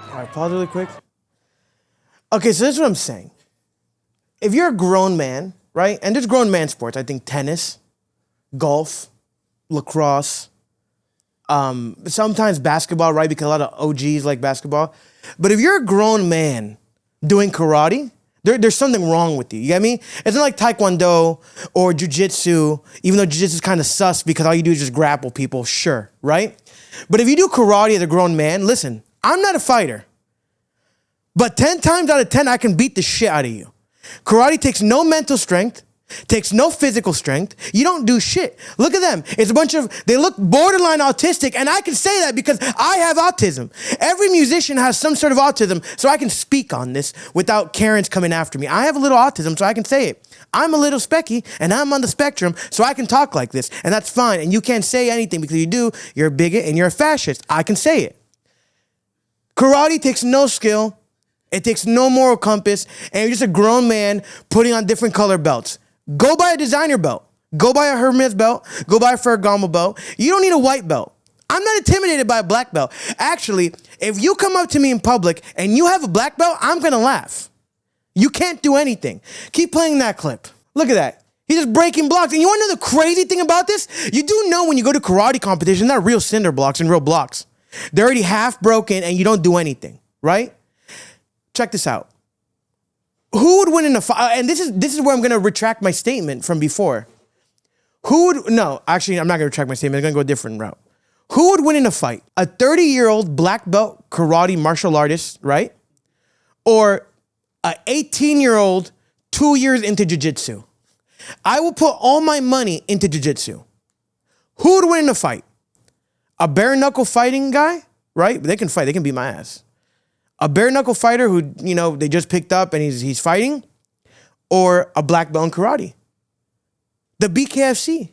All right, pause really quick. Okay, so this is what I'm saying. If you're a grown man, right? And there's grown man sports. I think tennis, golf, lacrosse, sometimes basketball, right? Because a lot of OGs like basketball. But if you're a grown man doing karate, there's something wrong with you. You get me? It's not like taekwondo or jujitsu, even though jujitsu is kind of sus because all you do is just grapple people, sure, right? But if you do karate as a grown man, listen, I'm not a fighter. But 10 times out of 10, I can beat the shit out of you. Karate takes no mental strength, takes no physical strength. You don't do shit. Look at them. It's a bunch of, they look borderline autistic, and I can say that because I have autism. Every musician has some sort of autism, so I can speak on this without Karens coming after me. I have a little autism, so I can say it. I'm a little specky, and I'm on the spectrum, so I can talk like this, and that's fine. And you can't say anything because you do, you're a bigot and you're a fascist. I can say it. Karate takes no skill. It takes no moral compass, and you're just a grown man putting on different color belts. Go buy a designer belt. Go buy a Hermes belt. Go buy a Ferragamo belt. You don't need a white belt. I'm not intimidated by a black belt. Actually, if you come up to me in public and you have a black belt, I'm going to laugh. You can't do anything. Keep playing that clip. Look at that. He's just breaking blocks. And you want to know the crazy thing about this? You do know when you go to karate competition, they're not real cinder blocks and real blocks. They're already half broken and you don't do anything, right? Check this out. Who would win in a fight? And this is where I'm going to retract my statement from before. No, actually, I'm not going to retract my statement. I'm going to go a different route. Who would win in a fight? A 30-year-old black belt karate martial artist, right? Or a 18-year-old 2 years into jiu-jitsu? I will put all my money into jiu-jitsu. Who would win in a fight? A bare-knuckle fighting guy, right? They can fight. They can beat my ass. A bare-knuckle fighter who, you know, they just picked up and he's fighting, or a black belt in karate. The BKFC.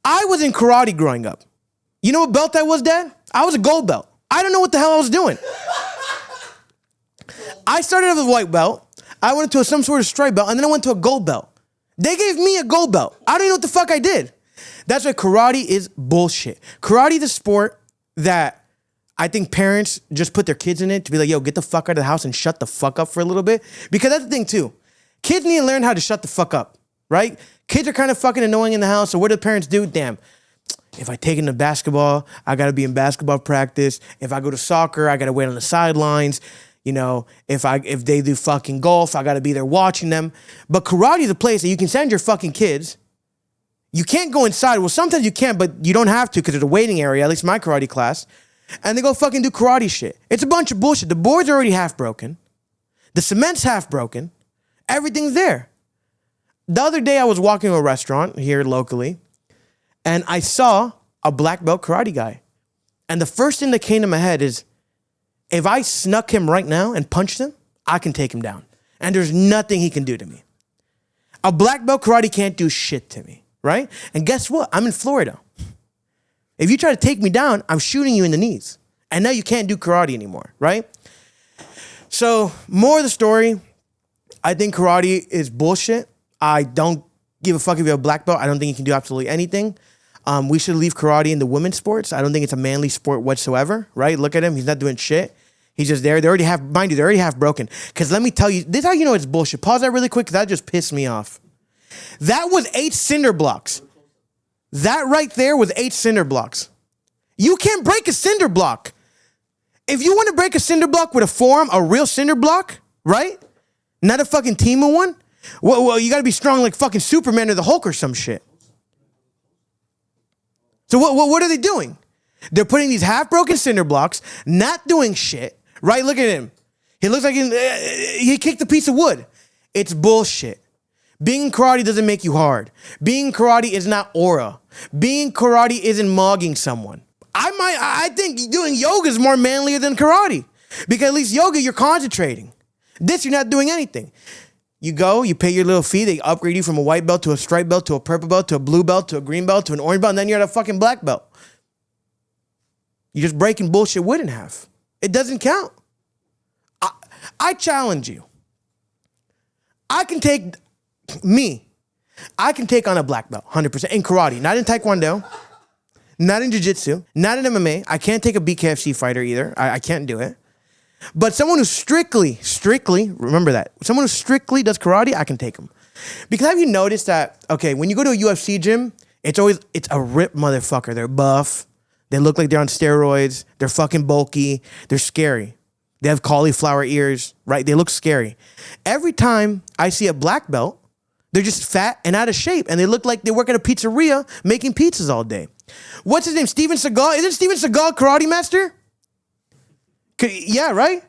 I was in karate growing up. You know what belt I was, Dad? I was a gold belt. I don't know what the hell I was doing. I started off with a white belt. I went to some sort of stripe belt, and then I went to a gold belt. They gave me a gold belt. I don't even know what the fuck I did. That's why karate is bullshit. Karate is a sport that I think parents just put their kids in it to be like, yo, get the fuck out of the house and shut the fuck up for a little bit. Because that's the thing too. Kids need to learn how to shut the fuck up, right? Kids are kind of fucking annoying in the house. So what do the parents do? Damn, if I take them to basketball, I got to be in basketball practice. If I go to soccer, I got to wait on the sidelines. You know, if they do fucking golf, I got to be there watching them. But karate is a place that you can send your fucking kids. You can't go inside. Well, sometimes you can, but you don't have to because there's a waiting area, at least my karate class. And they go fucking do karate shit. It's a bunch of bullshit. The board's already half broken. The cement's half broken. Everything's there. The other day I was walking to a restaurant here locally, and I saw a black belt karate guy. And the first thing that came to my head is, if I snuck him right now and punched him, I can take him down. And there's nothing he can do to me. A black belt karate can't do shit to me, right? And guess what? I'm in Florida. If you try to take me down, I'm shooting you in the knees. And now you can't do karate anymore, right? So, more of the story, I think karate is bullshit. I don't give a fuck if you have a black belt. I don't think you can do absolutely anything. We should leave karate in the women's sports. I don't think it's a manly sport whatsoever, right? Look at him. He's not doing shit. He's just there. They're already half broken. Because let me tell you, this is how you know it's bullshit. Pause that really quick because that just pissed me off. That was 8 cinder blocks. That right there was 8 cinder blocks. You can't break a cinder block. If you want to break a cinder block with a forearm, a real cinder block, right? Not a fucking team of one. Well, you got to be strong like fucking Superman or the Hulk or some shit. So what are they doing? They're putting these half-broken cinder blocks, not doing shit, right? Look at him. He looks like he kicked a piece of wood. It's bullshit. Being karate doesn't make you hard. Being karate is not aura. Being karate isn't mugging someone. I think doing yoga is more manlier than karate. Because at least yoga, you're concentrating. This, you're not doing anything. You go, you pay your little fee, they upgrade you from a white belt to a stripe belt to a purple belt to a blue belt to a green belt to an orange belt, and then you're at a fucking black belt. You're just breaking bullshit wood in half. It doesn't count. I challenge you. I can take on a black belt, 100%, in karate, not in taekwondo, not in jiu-jitsu, not in MMA. I can't take a BKFC fighter either. I can't do it. But someone who strictly, remember that. Someone who strictly does karate, I can take him. Because have you noticed that, okay, when you go to a UFC gym, it's a ripped motherfucker. They're buff. They look like they're on steroids. They're fucking bulky. They're scary. They have cauliflower ears, right? They look scary. Every time I see a black belt, they're just fat and out of shape, and they look like they work at a pizzeria making pizzas all day. What's his name? Steven Seagal? Isn't Steven Seagal karate master? Yeah, right?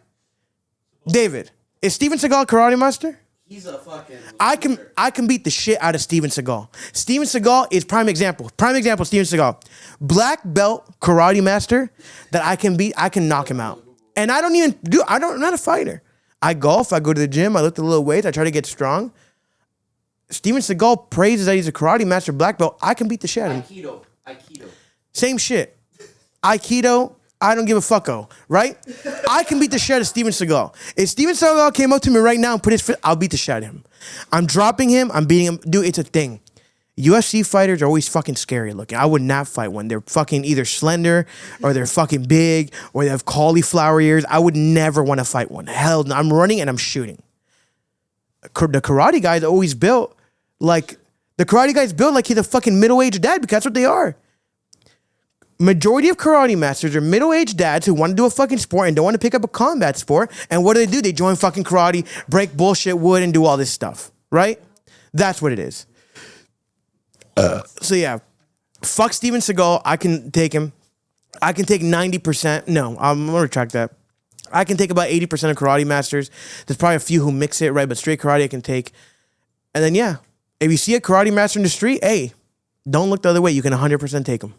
David, is Steven Seagal karate master? He's a fucking... I can beat the shit out of Steven Seagal. Steven Seagal is prime example. Prime example, Steven Seagal. Black belt karate master that I can beat, I can knock him out. And I'm not a fighter. I golf, I go to the gym, I lift a little weights, I try to get strong. Steven Seagal praises that he's a karate master black belt. I can beat the shit out of him. Aikido. Same shit. Aikido, I don't give a fucko, right? I can beat the shit out of Steven Seagal. If Steven Seagal came up to me right now and put his foot, I'll beat the shit out of him. I'm dropping him, I'm beating him. Dude, it's a thing. UFC fighters are always fucking scary looking. I would not fight one. They're fucking either slender or they're fucking big or they have cauliflower ears. I would never want to fight one. Hell no. I'm running and I'm shooting. The karate guy's always built like he's a fucking middle-aged dad because that's what they are. Majority of karate masters are middle-aged dads who want to do a fucking sport and don't want to pick up a combat sport. And what do? They join fucking karate, break bullshit wood, and do all this stuff, right? That's what it is. So yeah, fuck Steven Seagal. I can take him. I can take 90%. No, I'm gonna retract that. I can take about 80% of karate masters. There's probably a few who mix it, right? But straight karate I can take. And then yeah, if you see a karate master in the street, hey, don't look the other way. You can 100% take him.